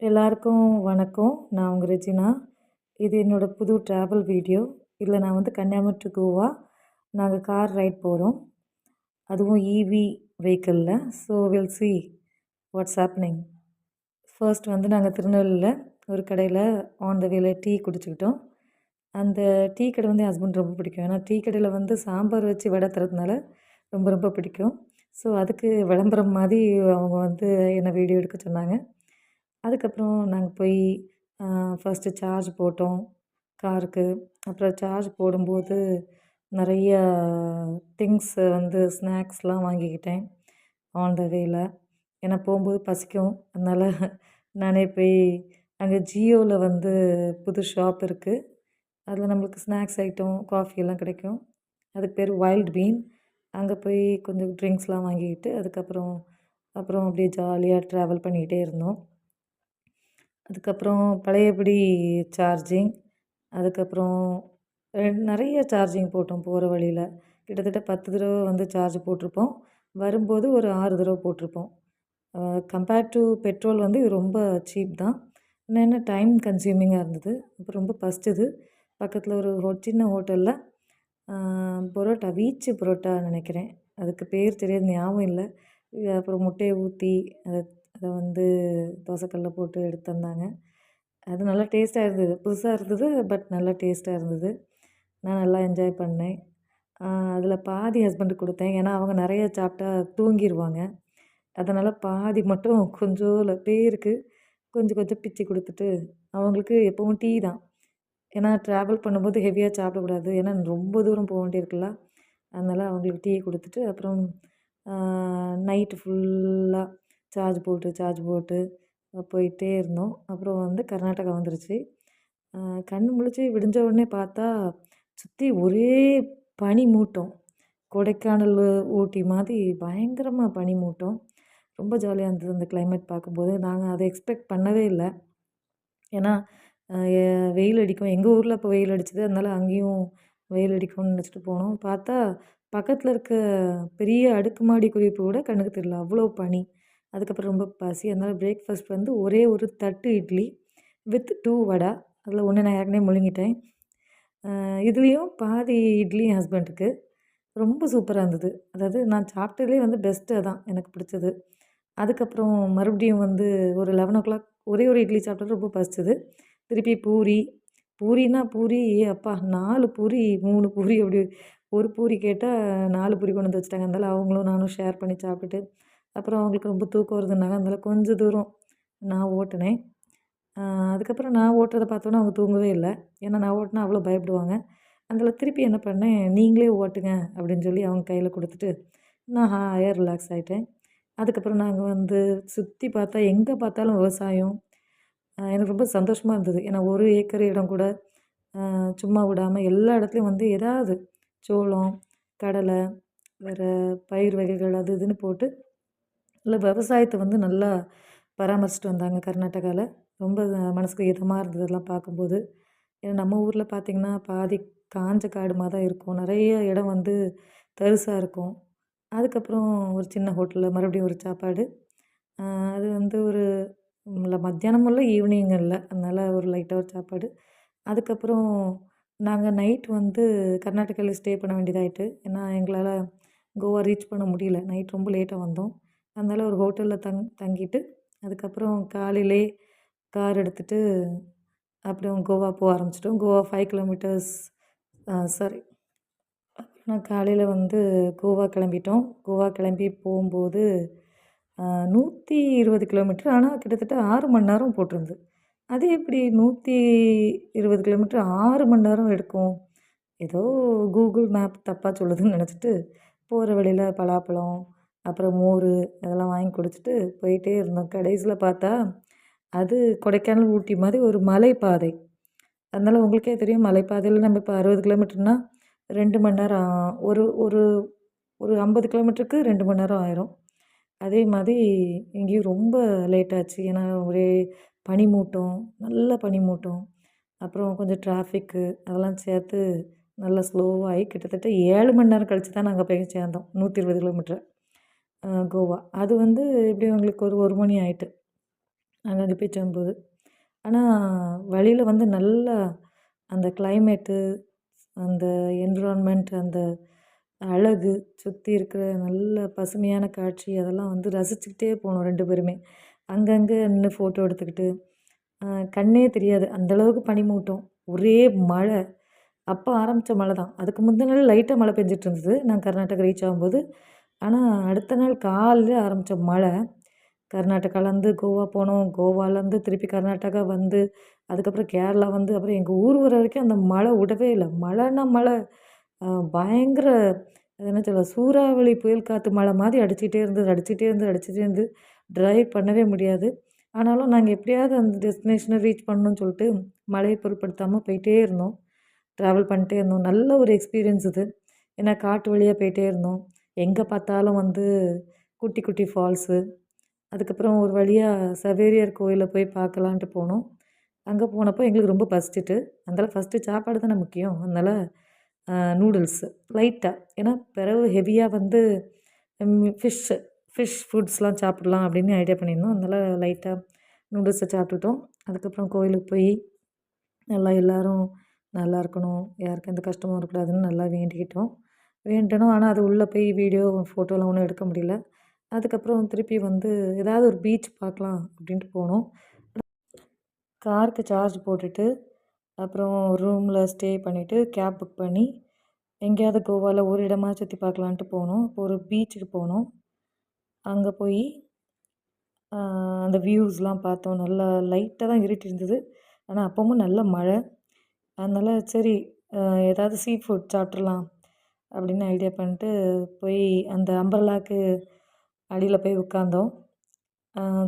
எல்லாருக்கும் வணக்கம். நான் உங்க ரெஜினா. இது என்னோட புது ட்ராவல் வீடியோ. இதில நான் வந்து கன்னியாகுமரி டூ கோவா நாங்க கார் ரைட் போறோம். அதுவும் ஈவி வெஹிக்கிள்ல. So will see what's happening. First வந்து நாங்க திருநெல்வேலியில ஒரு கடையில ஆன் த வேல டீ குடிச்சுக்கிட்டோம். அந்த டீ கடை வந்து என் ஹஸ்பண்ட் ரொம்ப பிடிக்கும். ஏன்னா டீ கடையில வந்து சாம்பார் வச்சு வடை தரதுனால ரொம்ப ரொம்ப பிடிக்கும். ஸோ அதுக்கு விளம்பரம் மாதிரி அவங்க வந்து என்ன வீடியோ எடுக்க சொன்னாங்க. அதுக்கப்புறம் நாங்க போய் ஃபர்ஸ்ட்டு சார்ஜ் போட்டோம் காருக்கு. அப்புறம் சார்ஜ் போடும்போது நிறைய திங்ஸ் வந்து ஸ்நாக்ஸ்லாம் வாங்கிக்கிட்டேன் ஆன் த வேல. ஏன்னா போகும்போது பசிக்கும். அதனால நானே போய் அங்கே ஜியோவில் வந்து புது ஷாப் இருக்குது. அதில் நம்மளுக்கு ஸ்நாக்ஸ் ஐட்டம், காஃபி எல்லாம் கிடைக்கும். அதுக்கு பேர் வைல்ட் பீன். அங்கே போய் கொஞ்சம் ட்ரிங்க்ஸ்லாம் வாங்கிக்கிட்டு அப்புறம் அப்படியே ஜாலியாக ட்ராவல் பண்ணிக்கிட்டே இருந்தோம். அதுக்கப்புறம் பழையபடி சார்ஜிங். அதுக்கப்புறம் நிறைய சார்ஜிங் போட்டோம் போகிற வழியில். கிட்டத்தட்ட 10 தடவை வந்து சார்ஜ் போட்டிருப்போம். வரும்போது ஒரு 6 தடவை போட்டிருப்போம். கம்பேர்ட் டு பெட்ரோல் வந்து இது ரொம்ப சீப் தான். என்ன டைம் கன்சியூமிங்காக இருந்தது. அப்புறம் ரொம்ப பசிச்சது. பக்கத்தில் ஒரு சின்ன ஹோட்டலில் பரோட்டா வீச்சு பரோட்டா நினைக்கிறேன். அதுக்கு பேர் தெரியாது, ஞாபகம் இல்லை. அப்புறம் முட்டையை ஊற்றி அதை அதை வந்து தோசைக்கல்ல போட்டு எடுத்து தந்தாங்க. அது நல்லா டேஸ்ட்டாக இருந்தது. புதுசாக இருந்தது. பட் நல்லா டேஸ்ட்டாக இருந்தது. நான் நல்லா என்ஜாய் பண்ணேன். அதில் பாதி ஹஸ்பண்டுக்கு கொடுத்தேன். ஏன்னா அவங்க நிறைய சாப்பிட்டா தூங்கிருவாங்க. அதனால் பாதி மட்டும் கொஞ்சோல பேருக்கு கொஞ்சம் கொஞ்சம் பிச்சு கொடுத்துட்டு, அவங்களுக்கு எப்பவும் டீ தான். ஏன்னா ட்ராவல் பண்ணும்போது ஹெவியாக சாப்பிடக்கூடாது. ஏன்னா ரொம்ப தூரம் போக வேண்டியிருக்குல்ல. அதனால் அவங்களுக்கு டீ கொடுத்துட்டு அப்புறம் நைட்டு ஃபுல்லாக சார்ஜ் போட்டு போயிட்டே இருந்தோம். அப்புறம் வந்து கர்நாடகா வந்துருச்சு. கண் முழிச்சு விடிஞ்ச உடனே பார்த்தா சுற்றி ஒரே பனி மூட்டம். கொடைக்கானல், ஊட்டி மாதிரி பயங்கரமாக பனி மூட்டம். ரொம்ப ஜாலியாக இருந்தது அந்த கிளைமேட் பார்க்கும்போது. நாங்கள் அதை எக்ஸ்பெக்ட் பண்ணவே இல்லை. ஏன்னா வெயில் அடிக்கும். எங்கள் ஊரில் அப்போ வெயில் அடிச்சது. அதனால அங்கேயும் வெயில் அடிக்கும்னு நினச்சிட்டு போனோம். பார்த்தா பக்கத்தில் இருக்க பெரிய அடுக்குமாடி குடியிருப்பு கூட கண்ணுக்கு தெரியல. அவ்வளோ பனி. அதுக்கப்புறம் ரொம்ப பசி. அதனால் பிரேக்ஃபாஸ்ட் வந்து ஒரே ஒரு தட்டு இட்லி வித் 2 வடை. அதில் 1 நான் ஏற்கனவே முழுங்கிட்டேன். இதுலேயும் பாதி இட்லி என் ஹஸ்பண்டுக்கு. ரொம்ப சூப்பராக இருந்தது. அதாவது நான் சாப்பிட்டதுலேயே வந்து பெஸ்ட்டு அதான் எனக்கு பிடிச்சது. அதுக்கப்புறம் மறுபடியும் வந்து ஒரு 11:00 ஒரே ஒரு இட்லி சாப்பிட்டது ரொம்ப பசிச்சது. திருப்பி பூரி. பூரின்னா பூரி அப்பா 4 பூரி, 3 பூரி அப்படி ஒரு பூரி கேட்டா 4 பூரி கொண்டு வந்து வச்சுட்டாங்க. அதனால அவங்களும் நானும் ஷேர் பண்ணி சாப்பிட்டுட்டு, அப்புறம் அவங்களுக்கு ரொம்ப தூக்கம் வருதுன்னாங்க. அதனால கொஞ்சம் தூரம் நான் ஓட்டுனேன். அதுக்கப்புறம் நான் ஓட்டுறத பார்த்தோன்னே அவங்க தூங்கவே இல்ல. ஏன்னா நான் ஓட்டுனா அவ்வளோ பயப்படுவாங்க. அதில திருப்பி என்ன பண்ணேன், "நீங்களே ஓட்டுங்க" அப்படின்னு சொல்லி அவங்க கையில குடுத்துட்டு, நான் ஹாயா ரிலாக்ஸ் ஆயிட்டேன். அதுக்கப்புறம் நாங்க வந்து சுத்தி பார்த்தா எங்க பார்த்தாலும் விவசாயம். எனக்கு ரொம்ப சந்தோஷமா இருந்தது. ஏன்னா 1 ஏக்கர் இடம் கூட சும்மா விடாம எல்லா இடத்துலயும் வந்து ஏதாவது சோளம், கடலை, வேற பயிர் வகைகள் அது இதுன்னு போட்டு நல்ல விவசாயத்த வந்து நல்லா பராமரிச்சுட்டு வந்தாங்க கர்நாடகால. ரொம்ப மனசுக்கு இதமா இருந்தது அதெல்லாம் பார்க்கும்போது. ஏன்னா நம்ம ஊர்ல பார்த்தீங்கன்னா, பாதி காஞ்ச காடு மாரி தான் இருக்கும். நெறைய இடம் வந்து தரிசா இருக்கும். அதுக்கப்புறம் ஒரு சின்ன ஹோட்டல்ல மறுபடியும் ஒரு சாப்பாடு. அ அது வந்து ஒரு மத்தியானமும் இல்ல, ஈவினிங்கும் இல்ல. அதனால ஒரு லைட்டா ஒரு சாப்பாடு. அதுக்கப்புறம் நாங்க நைட் வந்து கர்நாடகால ஸ்டே பண்ண வேண்டியதாயிட்டு. ஏன்னா எங்களால கோவா ரீச் பண்ண முடியல. நைட் ரொம்ப லேட்டா வந்தோம். அதனால ஒரு ஹோட்டல்ல தங்கிட்டு, அதுக்கப்புறம் காலையிலே கார் எடுத்துட்டு அப்புறம் கோவா போக ஆரம்பிச்சுட்டோம். Goa 5 kilometres sorry. நான் காலையில வந்து கோவா கிளம்பிட்டோம். கோவா கிளம்பி போம்போது 120 கிலோமீட்டர். ஆனா கிட்டத்தட்ட 6 மணி நேரம் போட்டிருந்தது. அது எப்படி 120 கிலோமீட்டர் 6 மணி நேரம் எடுக்கும்? ஏதோ கூகுள் மேப் தப்பா சொல்லுதுன்னு நெனச்சுட்டு, போற வழியில பலாப்பழம், அப்புறம் மோரு அதெல்லாம் வாங்கி குடிச்சுட்டு போயிட்டே இருந்தோம். கடைசியில பார்த்தா, அது கொடைக்கானல், ஊட்டி மாரி ஒரு மலைப்பாதை. அதனால உங்களுக்கே தெரியும் மலைப்பாதையில நம்ம இப்போ 60 கிலோமீட்டர்னா 2 மணி நேரம் ஒரு ஒரு ஒரு 50 கிலோமீட்டருக்கு 2 மணி நேரம் ஆயிரும். அதே மாரி இங்கேயும் ரொம்ப லேட் ஆச்சு. ஏன்னா ஒரே பனிமூட்டம், நல்ல பனிமூட்டம். அப்புறம் கொஞ்சம் டிராஃபிக்கு அதெல்லாம் சேர்த்து நல்லா ஸ்லோவாகி கிட்டத்தட்ட 7 மணி நேரம் கழிச்சு தான் நாங்க போய் சேர்ந்தோம். 120 கிலோமீட்டர் கோவா. அது வந்து எப்படியும் எங்களுக்கு ஒரு 1 மணி ஆயிட்டு. அங்கங்கே போயிட்டு வரும்போது. ஆனா, வழியில வந்து நல்லா அந்த கிளைமேட்டு, அந்த என்விரான்மெண்ட், அந்த அழகு, சுத்தி இருக்கிற நல்ல பசுமையான காட்சி அதெல்லாம் வந்து ரசிச்சுக்கிட்டே போனோம் 2 பேருமே. அங்கங்க நின்னு ஃபோட்டோ எடுத்துக்கிட்டு, அ கண்ணே தெரியாது. அந்த அளவுக்கு பனிமூட்டம். ஒரே மழை. அப்ப ஆரம்பிச்ச மழை தான். அதுக்கு முந்தின நாள் லைட்டா மழை பெஞ்சுட்டு இருந்தது. நான் கர்நாடகா ரீச் ஆகும்போது. ஆனா, அடுத்த நாள் காலையில ஆரம்பிச்ச மழை. கர்நாடகாலேருந்து கோவா போனோம். கோவாலேருந்து திருப்பி கர்நாடகா வந்து, அதுக்கப்புறம் கேரளா வந்து, அப்புறம் எங்க ஊர் வர வரைக்கும் அந்த மழை விடவே இல்ல. மழைன்னா மழை. அ பயங்கர அது என்ன சொல்ல, சூறாவளி புயல் காத்து மழை மாதிரி அடிச்சுட்டே இருந்தது, அடிச்சுட்டே இருந்தது, அடிச்சுட்டே இருந்து டிரைவ் பண்ணவே முடியாது. ஆனாலும் நாங்க எப்படியாவது அந்த டெஸ்டினேஷன ரீச் பண்ணணும்னு சொல்லிட்டு, மழைய பொருட்படுத்தாம போயிட்டே இருந்தோம். ட்ராவல் பண்ணிட்டே இருந்தோம். நல்ல ஒரு எக்ஸ்பீரியன்ஸ் இது. ஏன்னா காட்டு வழியா போயிட்டே இருந்தோம். எங்க பார்த்தாலும் வந்து குட்டி, குட்டி ஃபால்ஸு. அதுக்கப்புறம் ஒரு வழியா சவேரியார் கோயில போய் பார்க்கலான்ட்டு போனோம். அங்க போனப்போ எங்களுக்கு ரொம்ப பசிச்சுட்டு, அதனால ஃபஸ்ட்டு சாப்பாடு தானே முக்கியம். அதனால நூடுல்ஸு லைட்டா. ஏன்னா பிறவு ஹெவியா வந்து ஃபிஷ்ஷு ஃபிஷ் ஃபுட்ஸ்லாம் சாப்பிடலாம் அப்படின்னு ஐடியா பண்ணியிருந்தோம். அதனால லைட்டா நூடுல்ஸ சாப்பிட்டுட்டோம். அதுக்கப்புறம் கோயிலுக்கு போய் நல்லா எல்லோரும் நல்லா இருக்கணும், யாருக்கும் எந்த கஷ்டமும் வரக்கூடாதுன்னு நல்லா வேண்டிக்கிட்டோம். வேண்டினோம். ஆனா அது உள்ள போய் வீடியோ, ஃபோட்டோலாம் ஒண்ணும் எடுக்க முடியல. அதுக்கப்புறம் திருப்பி வந்து ஏதாவது ஒரு பீச் பார்க்கலாம் அப்படின்ட்டு போனோம். காருக்கு சார்ஜ் போட்டுட்டு, அப்புறம் ரூமில் ஸ்டே பண்ணிவிட்டு, கேப் புக் பண்ணி, எங்கேயாவது கோவால ஒரு இடமா சுற்றி பார்க்கலான்ட்டு போனோம். இப்போ ஒரு பீச்சுக்கு போனோம். அங்கே போய் அந்த வியூஸ்லாம் பார்த்தோம். நல்லா லைட்டா தான் இருட்டியிருந்தது. ஆனா அப்பவும் நல்ல மழை. அதனால சரி அ ஏதாவது சீ ஃபுட் சாப்பிட்றலாம் அப்படின்னு ஐடியா பண்ணிட்டு, போய் அந்த அம்பர்லாக்கு அடியில போய் உட்காந்தோம்.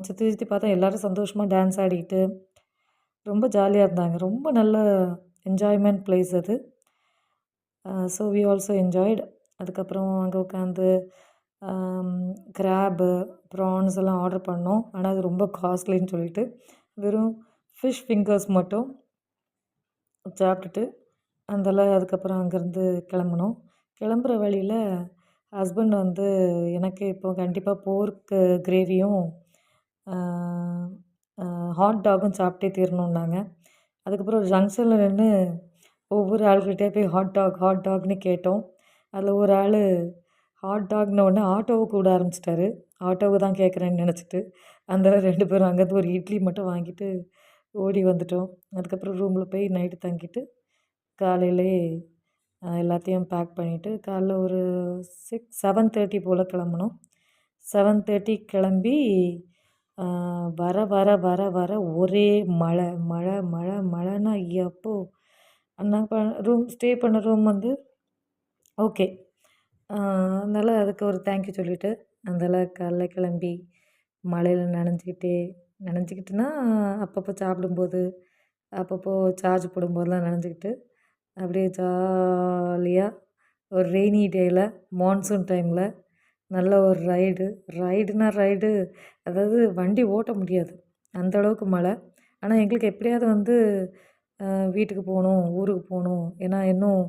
சுத்தி சுத்தி பார்த்தா எல்லாரும் சந்தோஷமா டான்ஸ் ஆடிக்கிட்டு, ரொம்ப ஜாலியா இருந்தாங்க. ரொம்ப நல்ல என்ஜாய்மெண்ட் பிளேஸ் அது. So we also enjoyed. அதுக்கப்புறம் அங்கே உட்காந்து அம் கிராபு, ப்ரான்ஸ் எல்லாம் ஆர்டர் பண்ணோம். ஆனா அது ரொம்ப காஸ்ட்லின்னு சொல்லிட்டு, வெறும் ஃபிஷ் ஃபிங்கர்ஸ் மட்டும் சாப்பிட்டுட்டு, அதுக்கப்புறம் அங்கேருந்து கிளம்புனோம். கிளம்புற வழியில ஹஸ்பண்ட் வந்து எனக்கு இப்போ கண்டிப்பா போர்க்கு கிரேவியும், அ அ ஹாட் டாகும் சாப்பிட்டே தீரணும்னாங்க. அதுக்கப்புறம் ஜங்ஷன்ல நின்னு ஒவ்வொரு ஆள்கிட்டயா போய் ஹாட் டாக், ஹாட் டாக்ன்னு கேட்டோம். அதில ஒரு ஆளு ஹாட் டாக்ன உடனே ஆட்டோவ கூப்பிட ஆரம்பிச்சுட்டாரு. ஆட்டோவ தான் கேட்குறேன்னு நெனச்சுட்டு. அதனால 2 பேரும் அங்கேருந்து ஒரு இட்லி மட்டும் வாங்கிட்டு ஓடி வந்துட்டோம். அதுக்கப்புறம் ரூம்ல போய் நைட்டு தங்கிட்டு, காலையிலே எல்லாத்தையும் பேக் பண்ணிவிட்டு, காலைல ஒரு 7:30 போல கிளம்புனோம். 7:30 கிளம்பி அ வர வர வர வர ஒரே மழை, மழை, மழை, மழைன்னா எப்போ! நாங்க ரூம் ஸ்டே பண்ண ரூம் வந்து ஓகே. அதனால அதுக்கு ஒரு தேங்க்யூ சொல்லிட்டு, அதனால காலைல கிளம்பி மழையில நனைஞ்சுக்கிட்டே நனைஞ்சுக்கிட்டுனா அப்பப்போ சாப்பிடும்போது, அப்பப்போ சார்ஜ் போடும்போதெல்லாம் நனைஞ்சுக்கிட்டு, அப்படியே ஜாலியா ஒரு ரெய்னி டேல, மான்சூன் டைமில நல்ல ஒரு ரைடு. ரைடுனா ரைடு, அதாவது வண்டி ஓட்ட முடியாது. அந்த அளவுக்கு மழை. ஆனா எங்களுக்கு எப்படியாவது வந்து வீட்டுக்கு போணும், ஊருக்கு போணும். ஏன்னா இன்னும்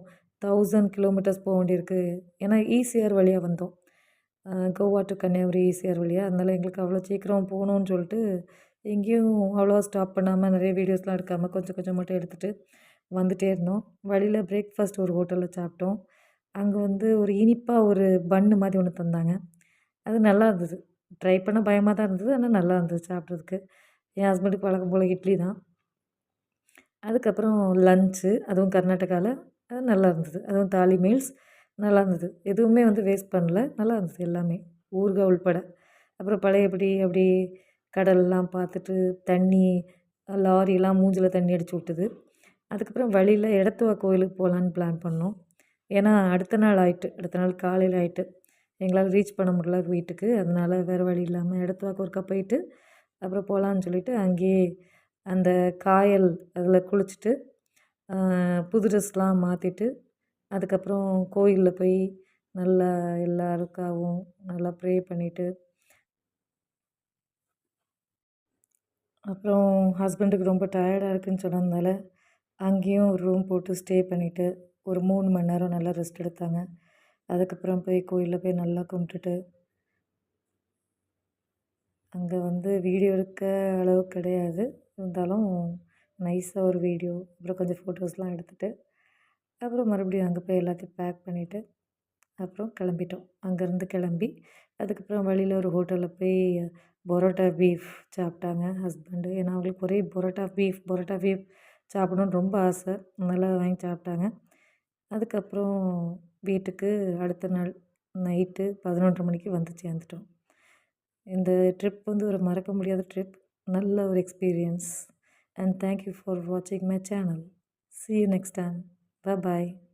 1000 கிலோமீட்டர்ஸ் போ வேண்டியிருக்கு. ஏன்னா ஈசிஆர் வழியா வந்தோம். கோவா டூ கன்னியாகுமரி ஈசிஆர் வழியா. அதனால எங்களுக்கு அவ்வளோ சீக்கிரம் போகணும்னு சொல்லிட்டு, எங்கேயும் அவ்வளோவா ஸ்டாப் பண்ணாம, நிறைய வீடியோஸ்லாம் எடுக்காம, கொஞ்சம் கொஞ்சம் மட்டும் எடுத்துகிட்டு வந்துட்டே இருந்தோம். வழியில பிரேக்ஃபாஸ்ட் ஒரு ஹோட்டல்ல சாப்பிட்டோம். அங்க வந்து ஒரு இனிப்பா ஒரு பன்னு மாரி ஒண்ணு தந்தாங்க. அது நல்லா இருந்தது. ட்ரை பண்ண பயமா தான் இருந்தது. ஆனா நல்லா இருந்தது சாப்பிட்றதுக்கு. என் ஹஸ்பண்டுக்கு வழக்கம் போல இட்லி தான். அதுக்கப்புறம் லன்ச்சு, அதுவும் கர்நாடகால. அது நல்லா இருந்தது. அதுவும் தாலி மீல்ஸ் நல்லா இருந்தது. எதுவுமே வந்து வேஸ்ட் பண்ணல. நல்லா இருந்தது எல்லாமே. ஊறுகாய் உள்பட. அப்புறம் பழையபடி அப்படியே கடல்லாம் பார்த்துட்டு, தண்ணி லாரிலாம் மூஞ்சில தண்ணி அடிச்சு விட்டுது. அதுக்கப்புறம் வழியில எடத்துவா கோயிலுக்கு போகலான்னு பிளான் பண்ணோம். ஏன்னா அடுத்த நாள் ஆயிட்டு. அடுத்த நாள் காலையில ஆயிட்டு. எங்களால ரீச் பண்ண முடியல வீட்டுக்கு. அதனால வேறு வழி இல்லாம எடத்துவாக்கு ஒருக்கா போயிட்டு, அப்புறம் போகலான்னு சொல்லிட்டு அங்கேயே அந்த காயல் அதில குளிச்சுட்டு, அ புது ட்ரெஸ்லாம் மாத்திட்டு, அதுக்கப்புறம் கோயில்ல போய் நல்லா எல்லாருக்காகவும் நல்லா ப்ரே பண்ணிட்டு, அப்புறம் ஹஸ்பண்டுக்கு ரொம்ப டயர்டா இருக்குன்னு சொன்னதுனால, அங்கேயும் ஒரு ரூம் போட்டு ஸ்டே பண்ணிட்டு, ஒரு 3 மணி நேரம் நல்லா ரெஸ்ட் எடுத்தாங்க. அதுக்கப்புறம் போய் கோயில்ல போய் நல்லா கும்பிட்டுட்டு, அங்கே வந்து வீடியோ எடுக்க அளவுக்கு கிடையாது. இருந்தாலும் நைஸாக ஒரு வீடியோ, அப்புறம் கொஞ்சம் ஃபோட்டோஸ்லாம் எடுத்துகிட்டு, அப்புறம் மறுபடியும் அங்கே போய் எல்லாத்தையும் பேக் பண்ணிவிட்டு, அப்புறம் கிளம்பிட்டோம். அங்கேருந்து கிளம்பி, அதுக்கப்புறம் வழியில ஒரு ஹோட்டலில் போய் பரோட்டா பீஃப் சாப்பிட்டாங்க ஹஸ்பண்டு. ஏன்னா அவங்களுக்கு ஒரே பரோட்டா பீஃப் சாப்பிடணுன்னு ரொம்ப ஆசை. அதனால வாங்கி சாப்பிட்டாங்க. அதுக்கப்புறம் வீட்டுக்கு அடுத்த நாள் நைட்டு 11:30 மணிக்கு வந்து சேர்ந்துட்டோம். இந்த ட்ரிப் வந்து ஒரு மறக்க முடியாத ட்ரிப். நல்ல ஒரு experience. And thank you for வாட்சிங் my channel. See you next time. Bye bye.